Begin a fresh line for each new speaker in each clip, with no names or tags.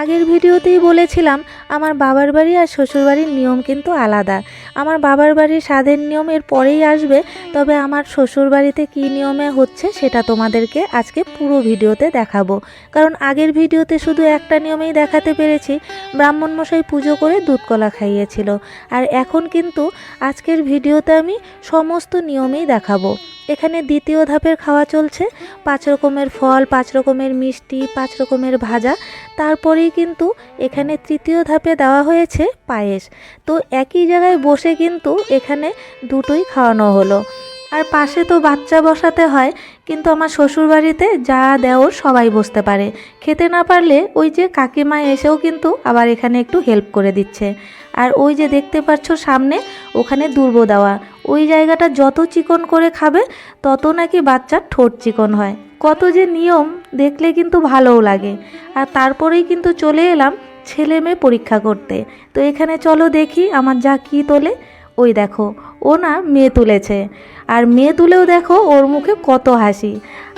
আগের ভিডিওতেই বলেছিলাম আমার বাবার বাড়ি আর শ্বশুর বাড়ির নিয়ম কিন্তু আলাদা। আমার বাবার বাড়ির স্বাদের নিয়ম এর পরেই আসবে, তবে আমার শ্বশুর বাড়িতে কী নিয়মে হচ্ছে সেটা তোমাদেরকে আজকে পুরো ভিডিওতে দেখাবো। কারণ আগের ভিডিওতে শুধু একটা নিয়মেই দেখাতে পেরেছি, ব্রাহ্মণমশাই পুজো করে দুধ কলা খাইয়েছিল। আর এখন কিন্তু আজকের ভিডিওতে আমি সমস্ত নিয়মেই দেখাবো। এখানে দ্বিতীয় ধাপের খাওয়া চলছে, 5 রকমের ফল, 5 রকমের মিষ্টি, 5 রকমের ভাজা। তারপরেই কিন্তু এখানে তৃতীয় ধাপে দেওয়া হয়েছে পায়েস। তো একই জায়গায় বসে কিন্তু এখানে দুটোই খাওয়ানো হলো। আর পাশে তো বাচ্চা বসাতে হয়, কিন্তু আমার শ্বশুর বাড়িতে যা দেওর সবাই বসতে পারে। খেতে না পারলে ওই যে কাকিমা এসেও কিন্তু আবার এখানে একটু হেল্প করে দিচ্ছে। আর ওই যে দেখতে পাচ্ছ সামনে, ওখানে দুর্ব দেওয়া, ওই জায়গাটা যত চিকন করে খাবে তত নাকি বাচ্চার ঠোঁট চিকন হয়। কত যে নিয়ম, দেখলে কিন্তু ভালোও লাগে। আর তারপরেই কিন্তু চলে এলাম ছেলে মেয়ে পরীক্ষা করতে। তো এখানে চলো দেখি আমার যা কী তোলে। ওই দেখো, ও না মেয়ে তুলেছে, আর মেয়ে তুলেও দেখো ওর মুখে কত হাসি।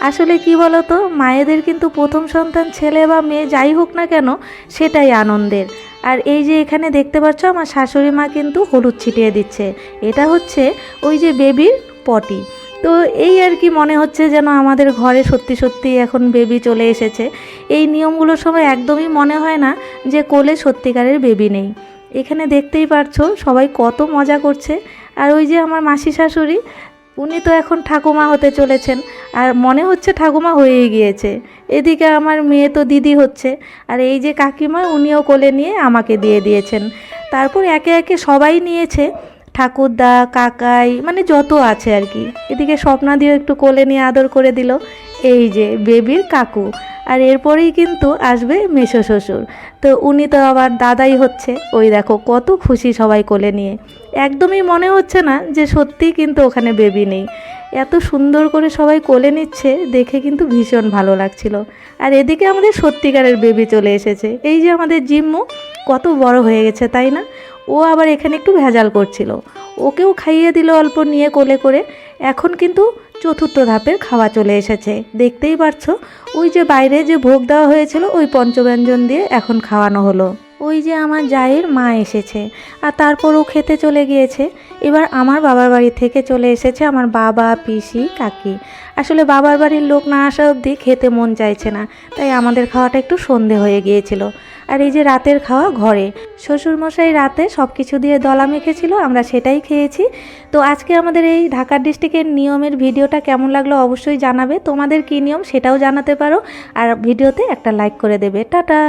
আসলে কি বলো তো, মায়েদের কিন্তু প্রথম সন্তান ছেলে বা মেয়ে যাই হোক না কেন সেটাই আনন্দের। আর এই যে এখানে দেখতে পাচ্ছ আমার শাশুড়ি মা কিন্তু হলুদ ছিটিয়ে দিচ্ছে, এটা হচ্ছে ওই যে বেবির পটি। তো এই আর কি, মনে হচ্ছে যেন আমাদের ঘরে সত্যি সত্যি এখন বেবি চলে এসেছে। এই নিয়মগুলোর সময় একদমই মনে হয় না যে কোলে সত্যিকারের বেবি নেই। এখানে দেখতেই পারছো সবাই কত মজা করছে। আর ওই যে আমার মাসি শাশুড়ি, উনি তো এখন ঠাকুমা হতে চলেছেন, আর মনে হচ্ছে ঠাকুমা হয়েই গিয়েছে। এদিকে আমার মেয়ে তো দিদি হচ্ছে, আর এই যে কাকিমা, উনিও কোলে নিয়ে আমাকে দিয়ে দিয়েছেন। তারপর একে একে সবাই নিয়েছে, ঠাকুরদা, কাকাই, মানে যত আছে আর কি। এদিকে স্বপ্না দিয়েও একটু কোলে নিয়ে আদর করে দিল, এই যে বেবির কাকু। আর এরপরেই কিন্তু আসবে মেসো শ্বশুর, তো উনি তো আবার দাদাই হচ্ছে। ওই দেখো কত খুশি সবাই কোলে নিয়ে। একদমই মনে হচ্ছে না যে সত্যিই কিন্তু ওখানে বেবি নেই। এত সুন্দর করে সবাই কোলে নিচ্ছে দেখে কিন্তু ভীষণ ভালো লাগছিল। আর এদিকে আমাদের সত্যিকারের বেবি চলে এসেছে, এই যে আমাদের জিম্মু, কত বড় হয়ে গেছে তাই না? ও আবার এখানে একটু ভেজাল করছিল, ওকেও খাইয়ে দিল অল্প নিয়ে কোলে করে। এখন কিন্তু চতুর্থ ধাপের খাওয়া চলে এসেছে, দেখতেই পারছো। ওই যে বাইরে যে ভোগ দেওয়া হয়েছিল ওই পঞ্চব্যঞ্জন দিয়ে এখন খাওয়ানো হলো। ওই যে আমার জায়ের মা এসেছে, আর তারপর ও খেতে চলে গিয়েছে। এবার আমার বাবার বাড়ি থেকে চলে এসেছে আমার বাবা, পিসি, কাকি। আসলে বাবার বাড়ির লোক না আসা অবধি খেতে মন চাইছে না, তাই আমাদের খাওয়াটা একটু সন্ধে হয়ে গিয়েছিল। আর এই যে রাতের খাওয়া ঘরে, শ্বশুরমশাই রাতে সব কিছু দিয়ে দলা মেখেছিল, আমরা সেটাই খেয়েছি। তো আজকে আমাদের এই ঢাকা ডিস্ট্রিক্টের নিয়মের ভিডিওটা কেমন লাগলো অবশ্যই জানাবে। তোমাদের কী নিয়ম সেটাও জানাতে পারো, আর ভিডিওতে একটা লাইক করে দেবে। টাটা।